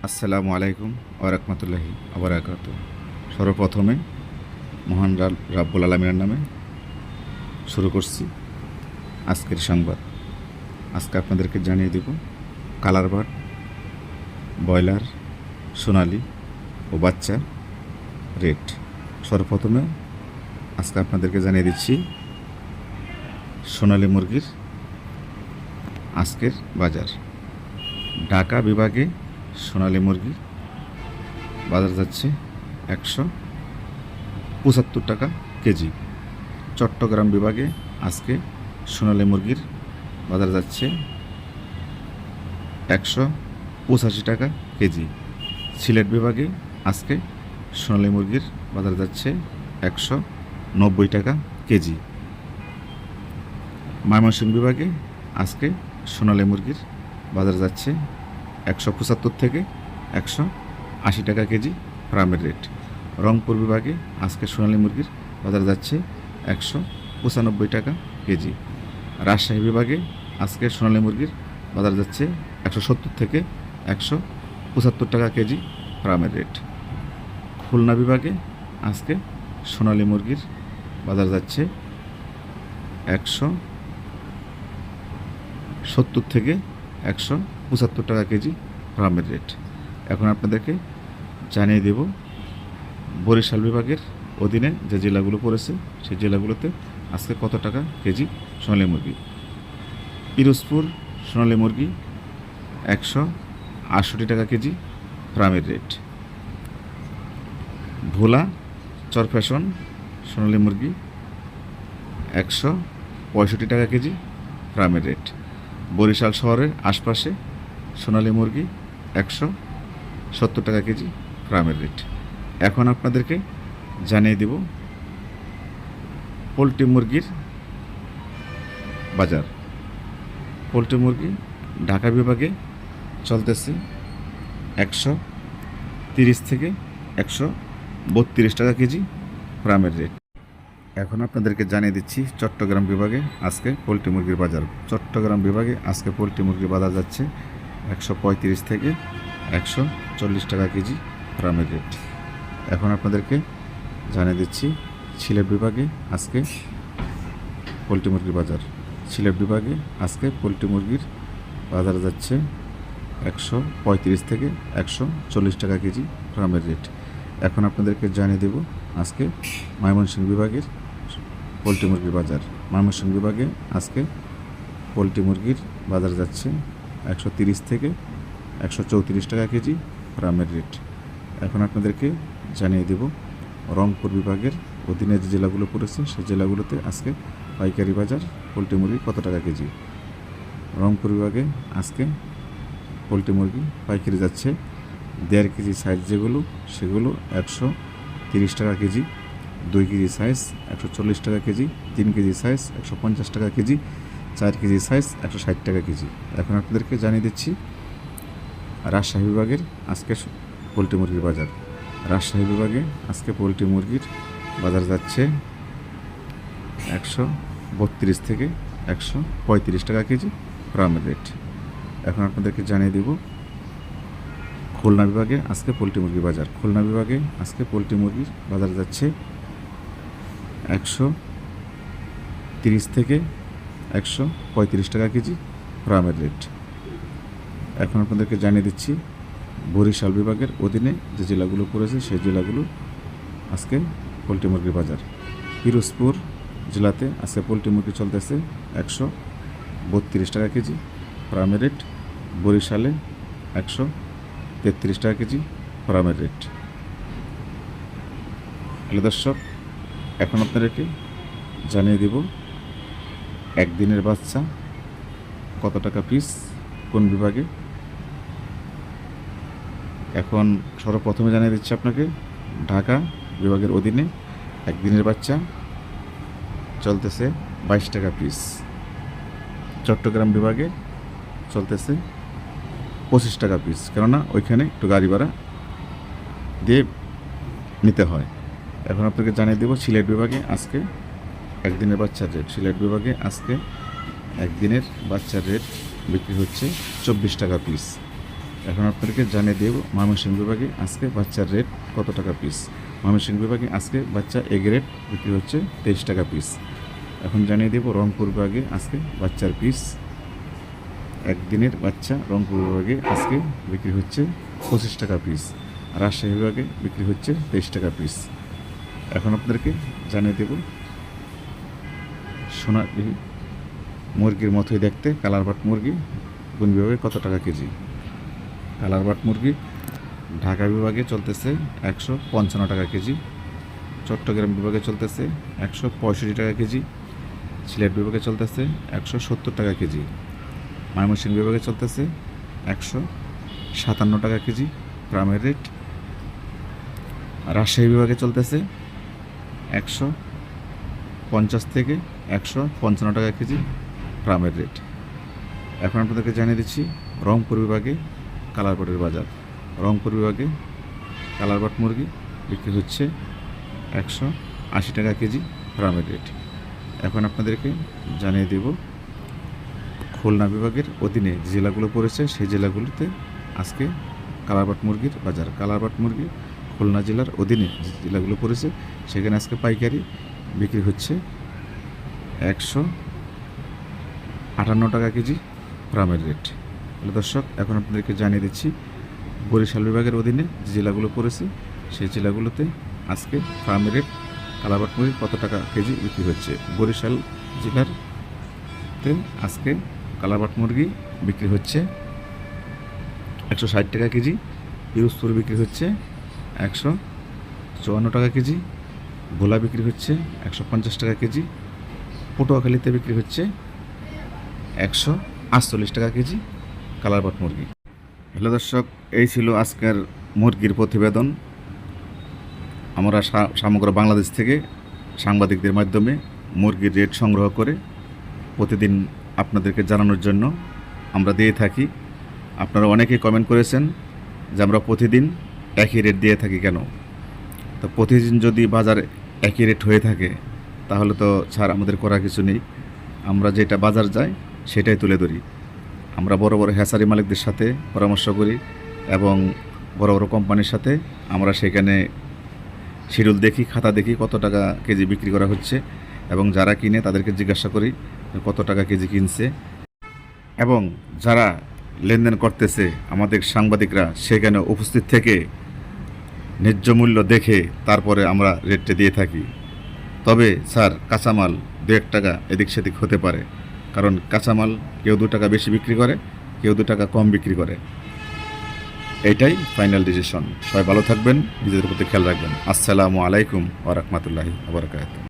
আসসালামু আলাইকুম ওয়া রাহমাতুল্লাহি ওয়া বারাকাতুহু। সর্বপ্রথমে মহান রাব্বুল আলামিনের নামে শুরু করছি আজকের সংবাদ। আজকে আপনাদেরকে জানিয়ে দেব কালার বার্ড, ব্রয়লার, সোনালি ও বাচ্চার রেট। সর্বপ্রথমে আজকে আপনাদেরকে জানিয়ে দিচ্ছি সোনালি মুরগির আজকের বাজার। ঢাকা বিভাগে সোনালি মুরগি বাজার যাচ্ছে 175 টাকা কেজি। চট্টগ্রাম বিভাগে আজকে সোনালি মুরগির বাজার যাচ্ছে 185 টাকা কেজি। সিলেট বিভাগে আজকে সোনালি মুরগির বাজার যাচ্ছে 190 টাকা কেজি। ময়মনসিংহ বিভাগে আজকে সোনালি মুরগির বাজার যাচ্ছে 175 থেকে 180 টাকা কেজি ফার্মের রেট। রংপুর বিভাগে আজকে সোনালী মুরগির বাজার যাচ্ছে 195 টাকা কেজি। রাজশাহী বিভাগে আজকে সোনালী মুরগির বাজার যাচ্ছে 170 থেকে 175 টাকা কেজি ফার্মের রেট। খুলনা বিভাগে আজকে সোনালী মুরগির বাজার যাচ্ছে 170 থেকে 175 টাকা কেজি ফার্মের রেট। এখন আপনাদেরকে জানিয়ে দেব বরিশাল বিভাগের অধীনে যে জেলাগুলো পড়েছে সেই জেলাগুলোতে আজকে কত টাকা কেজি সোনালী মুরগি। পিরোজপুর সোনালী মুরগি 168 টাকা কেজি ফার্মের রেট। ভোলা চরফ্যাশন সোনালী মুরগি 165 টাকা কেজি ফার্মের রেট। বরিশাল শহরের আশপাশে সোনালী মুরগি 170 টাকা কেজি ফার্মের রেট। এখন আপনাদেরকে জানিয়ে দেব পোলট্রি মুরগির বাজার। পোলট্রি মুরগি ঢাকা বিভাগে চলতেছে 130 থেকে 132 টাকা কেজি ফার্মের রেট। এখন আপনাদেরকে জানিয়ে দিচ্ছি চট্টগ্রাম বিভাগে আজকে পোলট্রি মুরগির বাজার। চট্টগ্রাম বিভাগে আজকে পোলট্রি মুরগির বাজার যাচ্ছে 135 থেকে 140 টাকা কেজি ফার্মের রেট। এখন আপনাদেরকে জানিয়ে দিচ্ছি সিলেট বিভাগে আজকে পোলট্রি মুরগির বাজার। সিলেট বিভাগে আজকে পোলট্রি মুরগির বাজার যাচ্ছে 135 থেকে 140 টাকা কেজি ফার্মের রেট। এখন আপনাদেরকে জানিয়ে দেব আজকে ময়মনসিংহ বিভাগের পোলট্রি মুরগির বাজার। ময়মনসিংহ বিভাগে আজকে পোলট্রি মুরগির বাজার যাচ্ছে 130 থেকে 134 টাকা কেজি ফার্মের রেট। এখন আপনাদেরকে জানিয়ে দেব রংপুর বিভাগের অধীনে যে জেলাগুলো পড়েছে সেই জেলাগুলোতে আজকে পাইকারি বাজার পোলট্রি মুরগি কত টাকা কেজি। রংপুর বিভাগে আজকে পোলট্রি মুরগি পাইকারি যাচ্ছে 1.5 কেজি সাইজ যেগুলো সেগুলো 130 টাকা কেজি, 2 কেজি সাইজ 140 টাকা কেজি, 3 কেজি সাইজ 150 টাকা কেজি, 4 কেজি সাইজ 160 টাকা কেজি। এখন আপনাদেরকে জানিয়ে দিচ্ছি রাজশাহী বিভাগের আজকে পোলট্রি মুরগির বাজার। রাজশাহী বিভাগে আজকে পোলট্রি মুরগির বাজার যাচ্ছে 132 থেকে 135 টাকা কেজি ফার্মের রেট। এখন আপনাদেরকে জানিয়ে দেব খুলনা বিভাগে আজকে পোলট্রি মুরগির বাজার। খুলনা বিভাগে আজকে পোলট্রি মুরগির বাজার যাচ্ছে 130 থেকে 135 টাকা কেজি ফার্মের রেট। এখন আপনাদেরকে জানিয়ে দিচ্ছি বরিশাল বিভাগের অধীনে যে জেলাগুলো পড়েছে সেই জেলাগুলো আজকে পোলট্রি মুরগির বাজার। পিরোজপুর জেলাতে আজকে পোলট্রি মুরগি চলতেছে 132 টাকা কেজি ফার্মের রেট। বরিশালে 133 টাকা কেজি ফার্মের রেট। হ্যালো দর্শক, এখন আপনাদেরকে জানিয়ে দেব একদিনের বাচ্চা কত টাকা পিস কোন বিভাগে। এখন সর্বপ্রথমে জানিয়ে দিচ্ছি আপনাকে ঢাকা বিভাগের অধীনে একদিনের বাচ্চা চলতেছে 22 টাকা পিস। চট্টগ্রাম বিভাগে চলতেছে 25 টাকা পিস, কেননা ওইখানে একটু গাড়ি ভাড়া দিয়ে নিতে হয়। এখন আপনাকে জানিয়ে দেব সিলেট বিভাগে আজকে একদিনের বাচ্চার রেট। সিলেট বিভাগে আজকে একদিনের বাচ্চার রেট বিক্রি হচ্ছে 24 টাকা পিস। এখন আপনাদেরকে জানিয়ে দেব ময়মনসিংহ বিভাগে আজকে বাচ্চার রেট কত টাকা পিস। ময়মনসিংহ বিভাগে আজকে বাচ্চা এ গ্রেড বিক্রি হচ্ছে 23 টাকা পিস। এখন জানিয়ে দেব রংপুর বিভাগে আজকে বাচ্চার পিস, একদিনের বাচ্চা রংপুর বিভাগে আজকে বিক্রি হচ্ছে 25 টাকা পিস। রাজশাহী বিভাগে বিক্রি হচ্ছে 23 টাকা পিস। এখন আপনাদেরকে জানিয়ে দেব সোনালি মুরগির মতোই দেখতে কালার বাট মুরগি কোন বিভাগে কত টাকা কেজি। কালার বাট মুরগি ঢাকা বিভাগে চলতেছে 155 টাকা কেজি, চট্টগ্রাম বিভাগে চলতেছে 165 টাকা কেজি, সিলেট বিভাগে চলতেছে 170 টাকা কেজি, ময়মনসিংহ বিভাগে চলতেছে 157 টাকা কেজি গ্রামের রেট, রাজশাহী বিভাগে চলতেছে 150 থেকে 155 টাকা কেজি গ্রামের রেট। এখন আপনাদেরকে জানিয়ে দিচ্ছি রংপুর বিভাগে কালারবাটের বাজার। রংপুর বিভাগে কালারবাট মুরগি বিক্রি হচ্ছে 180 টাকা কেজি গ্রামের রেট। এখন আপনাদেরকে জানিয়ে দেব খুলনা বিভাগের অধীনে যে জেলাগুলো পড়েছে সেই জেলাগুলিতে আজকে কালারবাট মুরগির বাজার। কালারবাট মুরগি খুলনা জেলার অধীনে যে জেলাগুলো পড়েছে সেখানে আজকে পাইকারি বিক্রি হচ্ছে 158 টাকা কেজি গ্রামের রেট। তাহলে দর্শক এখন আপনাদেরকে জানিয়ে দিচ্ছি বরিশাল বিভাগের অধীনে যে জেলাগুলো পড়েছে সেই জেলাগুলোতে আজকে ফার্মের রেট কালারবাট মুরগি কত টাকা কেজি বিক্রি হচ্ছে। বরিশাল জেলারতে আজকে কালারবাট মুরগি বিক্রি হচ্ছে 160 টাকা কেজি, পিরোজপুর বিক্রি হচ্ছে 154 টাকা কেজি, ভোলা বিক্রি হচ্ছে 150 টাকা কেজি, পটুয়াখালীতে বিক্রি হচ্ছে 148 টাকা কেজি কালারবাট মুরগি। হ্যালো দর্শক, এই ছিল আজকের মুরগির প্রতিবেদন। আমরা সমগ্র বাংলাদেশ থেকে সাংবাদিকদের মাধ্যমে মুরগির রেট সংগ্রহ করে প্রতিদিন আপনাদেরকে জানানোর জন্য আমরা দিয়ে থাকি। আপনারা অনেকেই কমেন্ট করেছেন যে আমরা প্রতিদিন একই রেট দিয়ে থাকি কেন। তো প্রতিদিন যদি বাজার একই রেট হয়ে থাকে তাহলে তো ছাড় আমাদের করার কিছু নেই। আমরা যেটা বাজার যায় সেটাই তুলে ধরি। আমরা বড় বড় হ্যাচারি মালিকদের সাথে পরামর্শ করি এবং বড় বড় কোম্পানির সাথে আমরা সেখানে শিডিউল দেখি, খাতা দেখি কত টাকা কেজি বিক্রি করা হচ্ছে এবং যারা কিনে তাদেরকে জিজ্ঞাসা করি কত টাকা কেজি কিনছে, এবং যারা লেনদেন করতেছে আমাদের সাংবাদিকরা সেখানে উপস্থিত থেকে ন্যায্য মূল্য দেখে তারপরে আমরা রেটটা দিয়ে থাকি। তবে স্যার কাঁচামাল 2-1 টাকা এদিক সেদিক হতে পারে, কারণ কাঁচামাল কেউ 2 টাকা বেশি বিক্রি করে, কেউ 2 টাকা কম বিক্রি করে। এইটাই ফাইনাল ডিসিশন। সবাই ভালো থাকবেন, নিজেদের প্রতি খেয়াল রাখবেন। আসসালামু আলাইকুম ওয়া রাহমাতুল্লাহি ওয়া বারাকাতুহু।